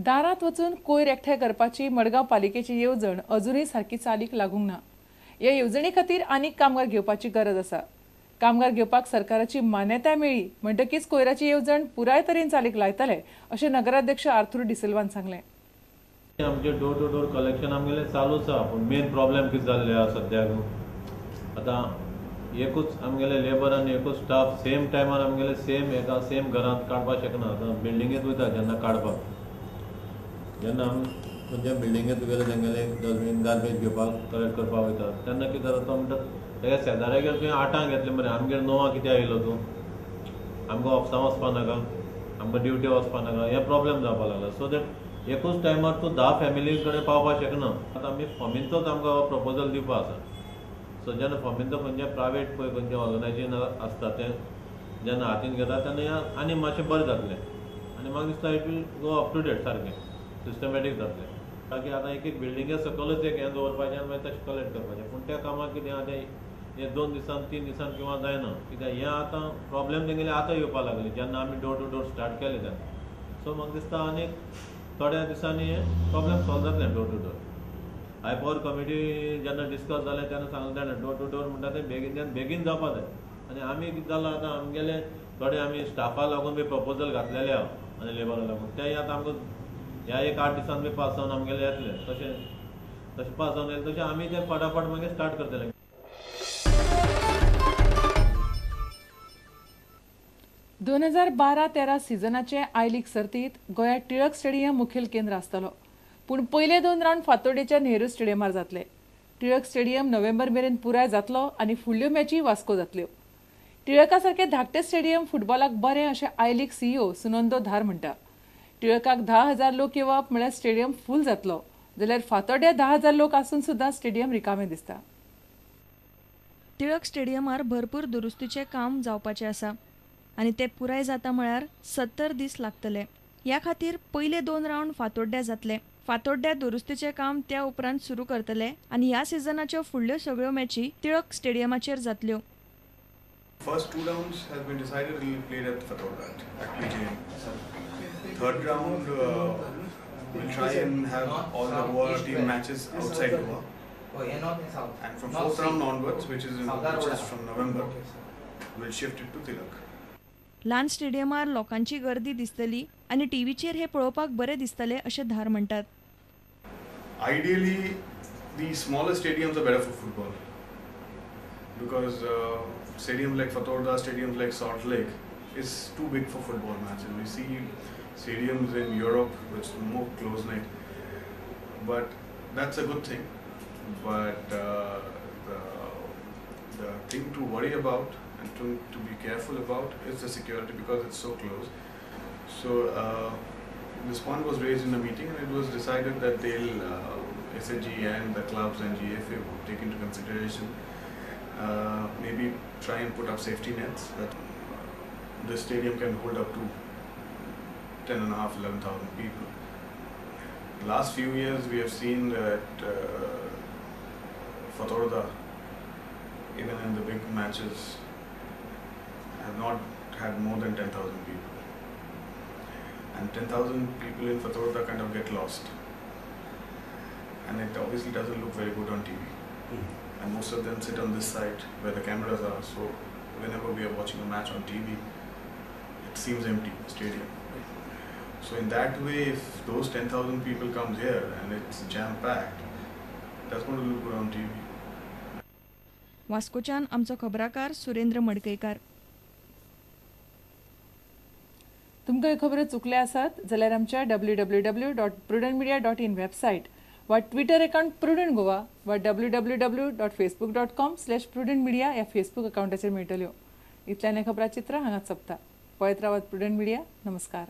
दारात वचून कोयर एकठांय करपाची मडगांव पालिकेची येवजण अजूनही सारकी चालीक लागूंक ना। ह्या येवजणे खातीर आनीक कामगार घेवपाची गरज आसा। कामगार घेवपाक सरकाराची मान्यताय मेळ्ळी म्हणटकीच कोयराची येवजण पुराय तरेन चालीक लायतले अशें नगराध्यक्ष आर्थूर डिसिल्वान सांगलें। आमचे डोर टू डोर कलेक्शन आमगेलें चालूच आसा, पूण मेन प्रॉब्लेम कितें जाल्लें आसा सद्याक आतां एकूच आमगेले लेबर आनी एकूच स्टाफ सेम टायमार आमगेले सेम घरांत काडपाक शकना। आतां बिल्डिंगेंत वयता जेन्ना काडपाक, जेन्ना आमी खंयच्या बिल्डिंगेंत तुगेले तेंगेले डस्टबीन गार्बेज घेवपाक कलेक्ट करपाक वयता तेन्ना कितें जाता तो म्हणटा तेगे शेजाऱ्यागेर तुवें 8 घेतले मरे, आमगेर 9 कित्याक येयलो तूं? आमकां ऑफिसां वचपाक नाका, आमकां ड्युटी वचपाक नाका, हे प्रॉब्लेम जावपाक लागला। सो दॅट एकूच टायमार तूं 10 फॅमिली कडेन पावपाक शकना। आतां आमी फॉमींतोच आमकां प्रपोजल दिवपाक आसा। सो जेन्ना फॉमींतो खंयचें प्रायवेट पळय खंयचें ऑर्गनायजेशन आसता तें जेन्ना हातीन घेता तेन्ना आनी मातशें बरें जातलें आनी म्हाका दिसता it will go up to date सारकें सिस्टमॅटीक जातलें। ताकी आतां एक बिल्डिंगे सकयलच एक हें दवरपाचें आनी मागीर तशें कलेक्ट करपाचें, पूण त्या कामाक कितें आतां हे 2 दिसान 3 दिसान किंवा जायना, कित्याक हें आतां प्रॉब्लेम तेंगेले आतां येवपाक लागले जेन्ना आमी डोर टू डोर स्टार्ट केले तेन्ना। सो म्हाका दिसता आनीक थोड्या दिसांनी हे प्रॉब्लेम सॉल्व जातलें door to door. High power committee जेन्ना डिस्कस जालें तेन्ना सांगलें ताणें डोर टू डोर म्हणटा तें बेगीन जावपाक जाय। आनी आमी कितें जालां आतां आमगेले थोडे आमी स्टाफाक लागून बी प्रपोजल घातलेले आहा आनी लेबराक लागून तेय आतां आमकां ह्या 1-8 दिसान बी पास जावन आमगेले येतले। तशें पास जावन येयले तशें आमी तें फटाफट मागीर स्टार्ट करतले। 2012-13 सिजनाचे आय लीग सर्तीत गोंयांत टिळक स्टेडियम मुखेल केंद्र आसतलो, पूण पयले 2 रावंड फातोर्डेच्या नेहरू स्टेडियमार जातले। टिळक स्टेडियम नोव्हेंबर मेरेन पुराय जातलो आनी फुडल्यो मॅची वास्को जातल्यो। टिळका सारकें धाकटें स्टेडियम फुटबॉलाक बरें अशें आय लीग सीईओ सुनंदो धार म्हणटा। टिळकाक 10,000 लोक येवप म्हळ्यार स्टेडियम फूल जातलो, जाल्यार फातोर्डे 10,000 लोक आसून सुद्दां स्टेडियम रिकामें दिसता। टिळक स्टेडियमार भरपूर दुरुस्तीचें काम जावपाचें आसा आनी ते पुराय जाता म्हळ्यार 70 दीस लागतले। ह्या खातीर पयले 2 रावंड फातोर्ड्या जातले। फातोर्ड्या दुरुस्तीचें काम त्या उपरांत सुरू करतले आनी ह्या सिजनाच्यो फुडल्यो सगळ्यो मॅची टिळक स्टेडियमाचेर जातल्यो। First 2 rounds has been decided will be played at Fatorda at PGA. Third round we'll try and have all the Goa team matches outside Goa. And from 4th round onwards, which is from November, we'll shift it to Tilak. ल्हान स्टेडियमार लोकांची गर्दी दिसतली आनी टीव्हीचेर हे पळोवपाक बरें दिसतले अशें धार म्हणटात। Ideally, the smaller stadiums are better for football because stadiums like Fatorda, stadiums like Salt Lake is too big for football matches. We see stadiums in Europe which are more close-knit, but that's a good thing. But the thing to worry about and to be careful about is the security because it's so close. So this point was raised in a meeting and it was decided that they'll SSG and the clubs and GFA will take into consideration maybe try and put up safety nets that the stadium can hold up to 10,500-11,000 people. Last few years we have seen that Fatorda, even in the big matches, have not had more than 10,000 people. And 10,000 people in Fatorda kind of get lost. And it obviously doesn't look very good on TV. And most of them sit on this side where the cameras are, so whenever we are watching a match on TV, it seems empty, stadium. So in that way, if those 10,000 people comes here and it's jam-packed, that's going to look good on TV. वास्कोच्यान आमचो खबराकार सुरेंद्र मडकयकार। तुमकां ह्यो खबरो चुकले आसात जाल्यार आमच्या www.prudentmedia.in website वा Twitter account prudent Goa वा www.facebook.com/prudentmedia ह्या फेसबूक अकाउंटाचेर मेळटल्यो। इतल्यान हे खबराचित्र हांगाच सोंपता। पळयत रावात प्रुडंट मिडिया। नमस्कार।